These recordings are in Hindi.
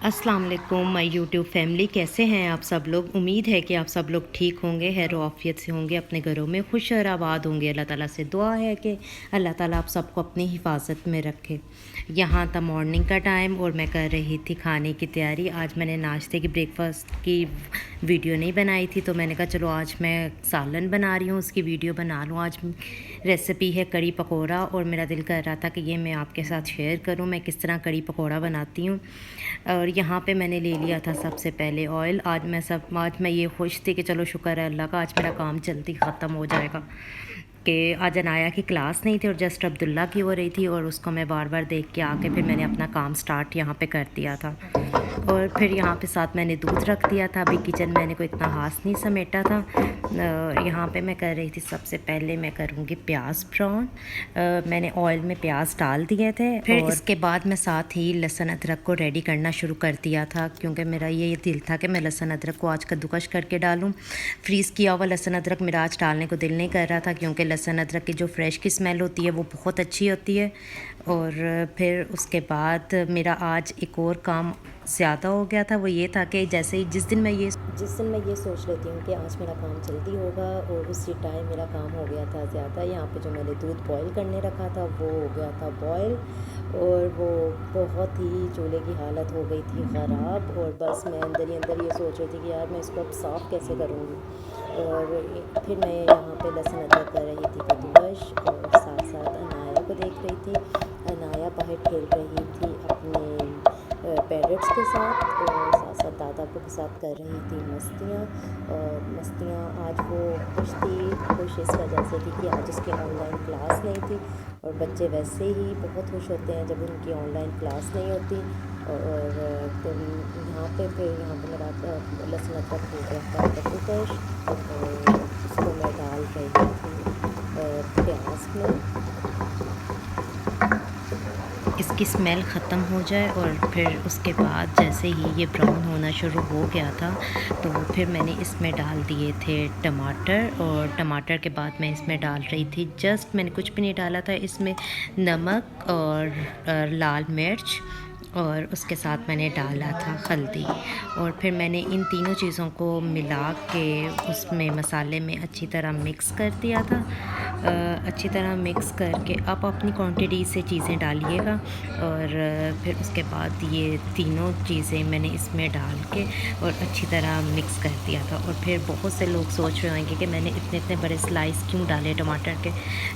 अस्सलाम वालेकुम माय यूट्यूब फैमिली, कैसे हैं आप सब लोग। उम्मीद है कि आप सब लोग ठीक होंगे, खैर आफियत से होंगे, अपने घरों में खुश और आबाद होंगे। अल्लाह ताला से दुआ है कि अल्लाह ताला आप सबको अपनी हिफाजत में रखे। यहाँ था मॉर्निंग का टाइम और मैं कर रही थी खाने की तैयारी। आज मैंने नाश्ते की ब्रेकफास्ट की वीडियो नहीं बनाई थी, तो मैंने कहा चलो आज मैं सालन बना रही हूँ, उसकी वीडियो बना लूँ। आज रेसिपी है कड़ी पकौड़ा और मेरा दिल कर रहा था कि ये मैं आपके साथ शेयर करूँ मैं किस तरह कड़ी पकौड़ा बनाती हूँ। और यहाँ पे मैंने ले लिया था सबसे पहले ऑयल। आज मैं ये खुश थी कि चलो शुक्र है अल्लाह का, आज मेरा काम जल्दी ख़त्म हो जाएगा। कि आज अनाया की क्लास नहीं थी और जस्ट अब्दुल्ला की हो रही थी, और उसको मैं बार बार देख के आके फिर मैंने अपना काम स्टार्ट यहाँ पे कर दिया था। और फिर यहाँ पे साथ मैंने दूध रख दिया था। अभी किचन मैंने कोई इतना हाथ नहीं समेटा था। यहाँ पे मैं कर रही थी, सबसे पहले मैं करूँगी प्याज ब्राउन। मैंने ऑयल में प्याज डाल दिए थे, फिर इसके बाद मैं साथ ही लहसुन अदरक को रेडी करना शुरू कर दिया था, क्योंकि मेरा ये दिल था कि मैं लहसुन अदरक को आज कद्दूकश करके डालूँ। फ्रीज़ किया हुआ लहसुन अदरक मेरा आज डालने को दिल नहीं कर रहा था, क्योंकि लहसुन अदरक की जो फ्रेश की स्मेल होती है वो बहुत अच्छी होती है। और फिर उसके बाद मेरा आज एक और काम ज़्यादा हो गया था। वो ये था कि जैसे ही जिस दिन मैं ये सोच लेती हूँ कि आज मेरा काम जल्दी होगा, और उसी टाइम मेरा काम हो गया था ज़्यादा। यहाँ पे जो मैंने दूध बॉईल करने रखा था वो हो गया था बॉईल, और वो बहुत ही चूल्हे की हालत हो गई थी ख़राब। और बस मैं अंदर ही अंदर ये सोच रही थी कि यार मैं इसको अब साफ़ कैसे करूँगी। और फिर मैं यहाँ पे लहसुन अदरक कर रही थी कद्दूकश, और साथ साथ अनाया को देख रही थी। अनाया बाहर खेल रही थी अपने पेरेंट्स के साथ, और साथ साथ दादा अब्बू के साथ कर रही थी मस्तियाँ। और मस्तियाँ आज वो खुश इस वजह से थी कि आज उसकी ऑनलाइन क्लास नहीं थी, और बच्चे वैसे ही बहुत खुश होते हैं जब उनकी ऑनलाइन क्लास नहीं होती। और फिर यहाँ पे मेरा लहसुन अदरक हो गया था कद्दूकश, और उसको मैं डाल रही थी प्याज में। इसकी स्मेल ख़त्म हो जाए, और फिर उसके बाद जैसे ही ये ब्राउन होना शुरू हो गया था, तो फिर मैंने इसमें डाल दिए थे टमाटर। और टमाटर के बाद मैं इसमें डाल रही थी, जस्ट मैंने कुछ भी नहीं डाला था इसमें, नमक और लाल मिर्च, और उसके साथ मैंने डाला था हल्दी। और फिर मैंने इन तीनों चीज़ों को मिला के उसमें मसाले में अच्छी तरह मिक्स कर दिया था। अच्छी तरह मिक्स करके आप अपनी क्वांटिटी से चीज़ें डालिएगा। और फिर उसके बाद ये तीनों चीज़ें मैंने इसमें डाल के और अच्छी तरह मिक्स कर दिया था। और फिर बहुत से लोग सोच रहे होंगे कि मैंने इतने इतने बड़े स्लाइस क्यों डाले टमाटर के।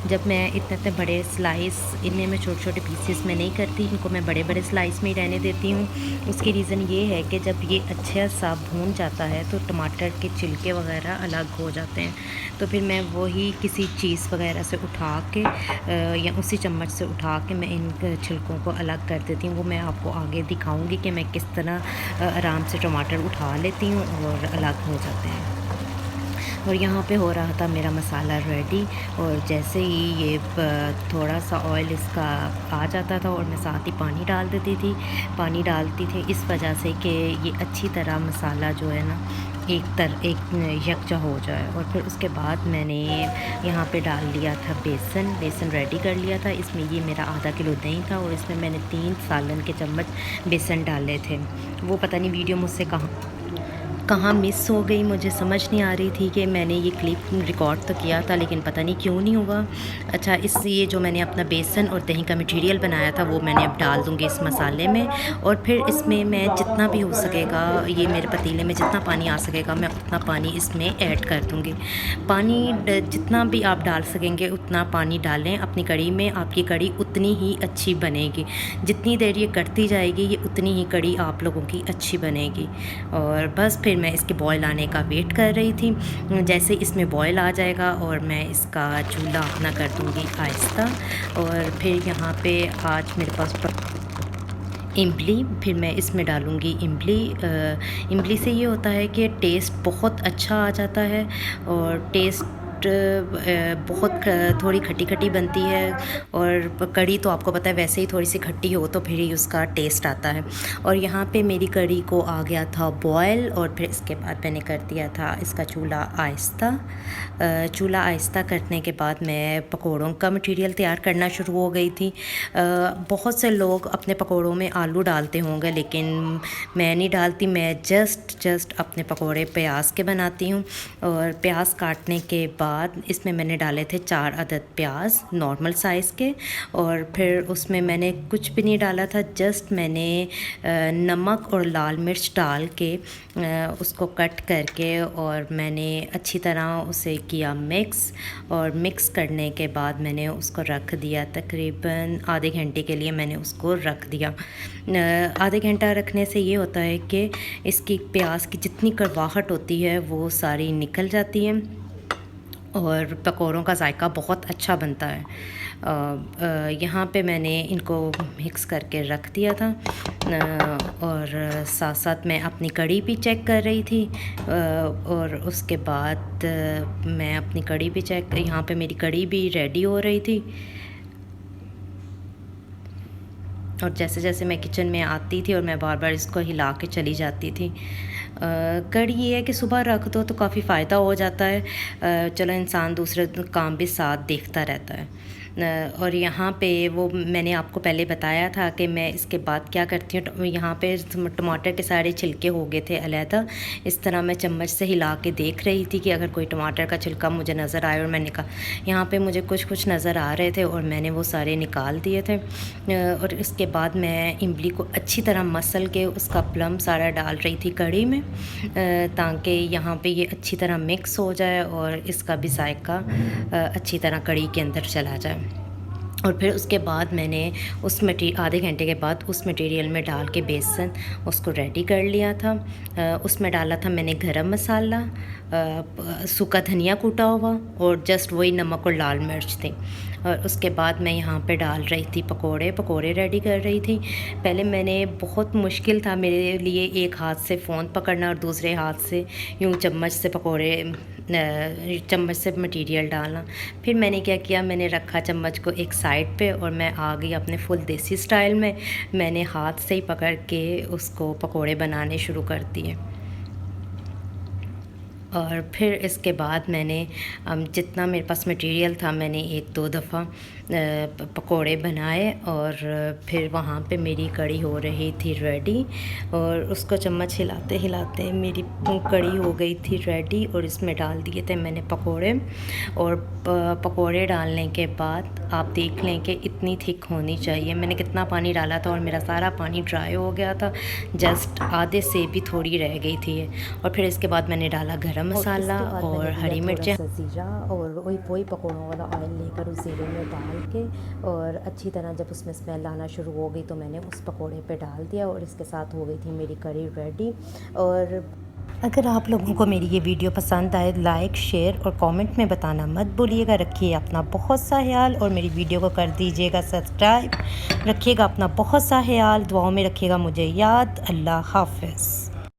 जब मैं इतने इतने बड़े स्लाइस, इनमें मैं छोटे छोटे पीसेस में नहीं करती, इनको मैं बड़े बड़े स्लाइस में ही रहने देती हूँ। उसकी रीज़न ये है कि जब ये अच्छा सा भून जाता है तो टमाटर के छिलके वगैरह अलग हो जाते हैं, तो फिर मैं वही किसी चीज़ वगैरह से उठा के या उसी चम्मच से उठा के मैं इन छिलकों को अलग कर देती हूँ। वो मैं आपको आगे दिखाऊंगी कि मैं किस तरह आराम से टमाटर उठा लेती हूँ और अलग हो जाते हैं। और यहाँ पे हो रहा था मेरा मसाला रेडी, और जैसे ही ये थोड़ा सा ऑयल इसका आ जाता था और मैं साथ ही पानी डाल देती थी। पानी डालती थी इस वजह से कि ये अच्छी तरह मसाला जो है ना एक यकजा हो जाए। और फिर उसके बाद मैंने यहाँ पे डाल लिया था बेसन रेडी कर लिया था। इसमें ये मेरा आधा किलो दही था, और इसमें मैंने 3 सालन के चम्मच बेसन डाले थे। वो पता नहीं वीडियो मुझसे कहाँ मिस हो गई, मुझे समझ नहीं आ रही थी कि मैंने ये क्लिप रिकॉर्ड तो किया था लेकिन पता नहीं क्यों नहीं हुआ। अच्छा, ये जो मैंने अपना बेसन और दही का मटेरियल बनाया था वो मैंने अब डाल दूँगी इस मसाले में। और फिर इसमें मैं जितना भी हो सकेगा, ये मेरे पतीले में जितना पानी आ सकेगा मैं उतना पानी इसमें ऐड कर दूँगी। पानी जितना भी आप डाल सकेंगे उतना पानी डालें अपनी कड़ी में, आपकी कड़ी उतनी ही अच्छी बनेगी। जितनी देर ये कटती जाएगी ये उतनी ही कड़ी आप लोगों की अच्छी बनेगी। और बस फिर मैं इसके बॉयल आने का वेट कर रही थी। जैसे इसमें बॉयल आ जाएगा और मैं इसका चूल्हा अपना कर दूँगी आहिस्ता। और फिर यहाँ पे आज मेरे पास इमली, फिर मैं इसमें डालूँगी इमली। इमली से ये होता है कि टेस्ट बहुत अच्छा आ जाता है, और टेस्ट बट बहुत थोड़ी खट्टी खट्टी बनती है। और कड़ी तो आपको पता है वैसे ही थोड़ी सी खट्टी हो तो फिर ही उसका टेस्ट आता है। और यहाँ पे मेरी कड़ी को आ गया था बॉयल, और फिर इसके बाद मैंने कर दिया था इसका चूल्हा आहिस्ता। चूल्हा आहिस्ता करने के बाद मैं पकौड़ों का मटेरियल तैयार करना शुरू हो गई थी। बहुत से लोग अपने पकौड़ों में आलू डालते होंगे, लेकिन मैं नहीं डालती। मैं जस्ट अपने पकौड़े प्याज के बनाती हूँ। और प्याज काटने के बाद इसमें मैंने डाले थे 4 अदद प्याज नॉर्मल साइज़ के, और फिर उसमें मैंने कुछ भी नहीं डाला था, जस्ट मैंने नमक और लाल मिर्च डाल के उसको कट करके और मैंने अच्छी तरह उसे किया मिक्स। और मिक्स करने के बाद मैंने उसको रख दिया, तकरीबन आधे घंटे के लिए मैंने उसको रख दिया। आधे घंटा रखने से ये होता है कि इसकी प्याज की जितनी कड़वाहट होती है वो सारी निकल जाती है और पकौड़ों का जायका बहुत अच्छा बनता है। यहाँ पे मैंने इनको मिक्स करके रख दिया था, और साथ साथ मैं अपनी कड़ी भी चेक कर रही थी। और उसके बाद मैं अपनी कड़ी भी चेक, यहाँ पे मेरी कड़ी भी रेडी हो रही थी। और जैसे जैसे मैं किचन में आती थी और मैं बार बार इसको हिला के चली जाती थी। कड़ी ये है कि सुबह रख दो तो काफ़ी फ़ायदा हो जाता है। चलो इंसान दूसरे काम भी साथ देखता रहता है। और यहाँ पे वो मैंने आपको पहले बताया था कि मैं इसके बाद क्या करती हूँ। यहाँ पे टमाटर के सारे छिलके हो गए थे अलहदा, इस तरह मैं चम्मच से हिला के देख रही थी कि अगर कोई टमाटर का छिलका मुझे नज़र आए, और मैंने कहा यहाँ पे मुझे कुछ नज़र आ रहे थे और मैंने वो सारे निकाल दिए थे। और इसके बाद मैं इमली को अच्छी तरह मसल के उसका प्लम सारा डाल रही थी कड़ी में, ताकि यहाँ पे ये अच्छी तरह मिक्स हो जाए और इसका भी जायका अच्छी तरह कड़ी के अंदर चला जाए। और फिर उसके बाद मैंने उस आधे घंटे के बाद उस मटेरियल में डाल के बेसन उसको रेडी कर लिया था। उसमें डाला था मैंने गरम मसाला, सूखा धनिया कूटा हुआ, और जस्ट वही नमक और लाल मिर्च थी। और उसके बाद मैं यहाँ पे डाल रही थी पकोड़े रेडी कर रही थी। पहले मैंने, बहुत मुश्किल था मेरे लिए एक हाथ से फ़ोन पकड़ना और दूसरे हाथ से यूँ चम्मच से मटेरियल डालना। फिर मैंने क्या किया, मैंने रखा चम्मच को एक साइड पे और मैं आ गई अपने फुल देसी स्टाइल में। मैंने हाथ से ही पकड़ के उसको पकोड़े बनाने शुरू कर दिए। और फिर इसके बाद मैंने जितना मेरे पास मटेरियल था मैंने 1-2 दफ़ा पकोड़े बनाए, और फिर वहाँ पे मेरी कड़ी हो रही थी रेडी। और उसको चम्मच हिलाते हिलाते मेरी कड़ी हो गई थी रेडी, और इसमें डाल दिए थे मैंने पकोड़े। और पकोड़े डालने के बाद आप देख लें कि इतनी थिक होनी चाहिए। मैंने कितना पानी डाला था और मेरा सारा पानी ड्राई हो गया था, जस्ट आधे से भी थोड़ी रह गई थी। और फिर इसके बाद मैंने डाला गरम मसाला और हरी मिर्चें, ज़ीरा, और वही पकौड़ों वाला ऑयल लेकर उस ज़ीरे में डाल के, और अच्छी तरह जब उसमें स्मेल आना शुरू हो गई तो मैंने उस पकौड़े पे डाल दिया, और इसके साथ हो गई थी मेरी करी रेडी। और अगर आप लोगों को मेरी ये वीडियो पसंद आए, लाइक, शेयर और कमेंट में बताना मत भूलिएगा। रखिए अपना बहुत सा ख्याल, और मेरी वीडियो को कर दीजिएगा सब्सक्राइब। रखिएगा अपना बहुत सा ख्याल, दुआओं में रखिएगा मुझे याद। अल्लाह हाफ़िज़।